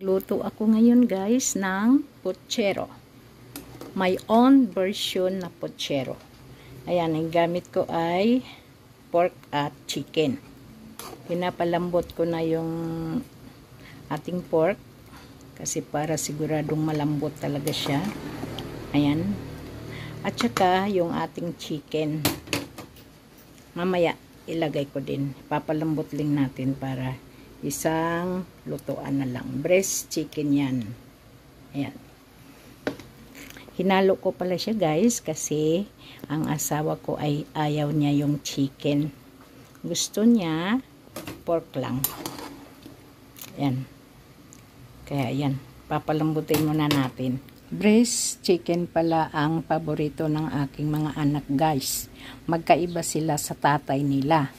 Luto ako ngayon guys ng puchero. My own version na puchero. Ayan, ang gamit ko ay pork at chicken. Pinapalambot ko na yung ating pork kasi para siguradong malambot talaga siya. Ayan. At saka yung ating chicken. Mamaya ilagay ko din. Papalambot lang natin para isang lutuan na lang. Breast chicken yan. Ayan. Hinalo ko pala siya guys kasi ang asawa ko ay ayaw niya yung chicken. Gusto niya pork lang. Ayan. Kaya ayan. Papalambutin muna natin. Breast chicken pala ang paborito ng aking mga anak guys. Magkaiba sila sa tatay nila.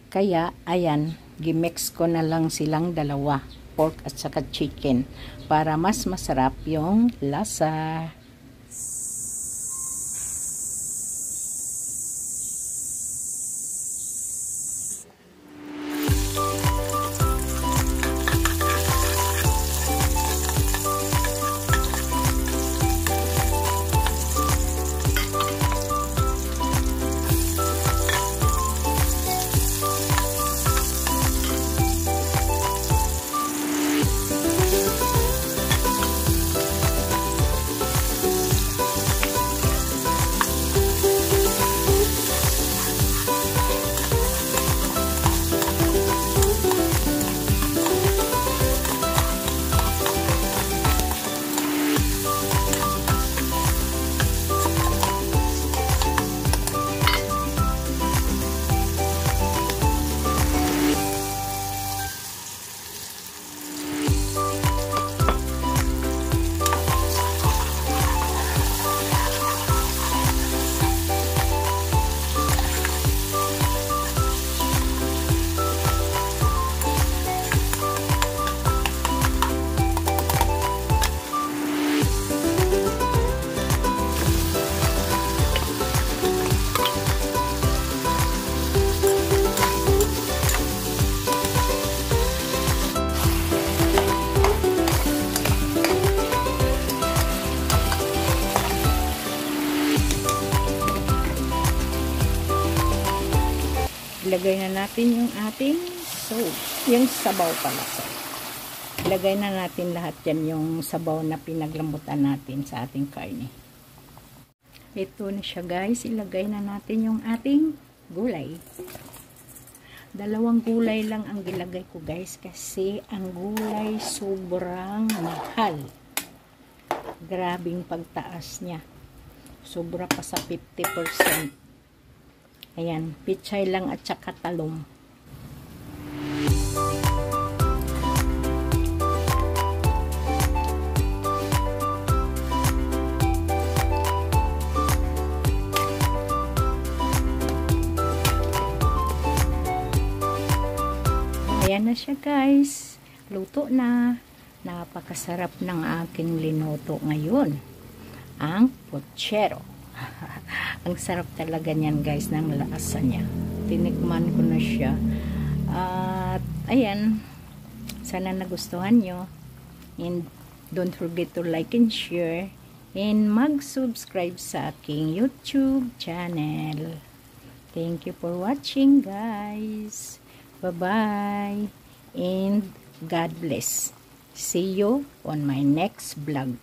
Kaya ayan. Gimix ko na lang silang dalawa, pork at saka chicken, para mas masarap yung lasa. Ilagay na natin yung ating yung sabaw pala. Ilagay na natin lahat yan, yung sabaw na pinaglambutan natin sa ating karne. Ito na siya guys. Ilagay na natin yung ating gulay. 2 gulay lang ang gilagay ko guys kasi ang gulay sobrang mahal. Grabing pagtaas niya. Sobra pa sa 50%. Ayan, pichay lang at saka talong. Ayan na siya guys. Luto na. Napakasarap ng aking linuto ngayon. Ang puchero. Ang sarap talaga niyan guys ng lasa niya. Tinikman ko na siya. At ayan, sana nagustuhan nyo. And don't forget to like and share. And mag-subscribe sa aking YouTube channel. Thank you for watching guys. Bye-bye. And God bless. See you on my next vlog.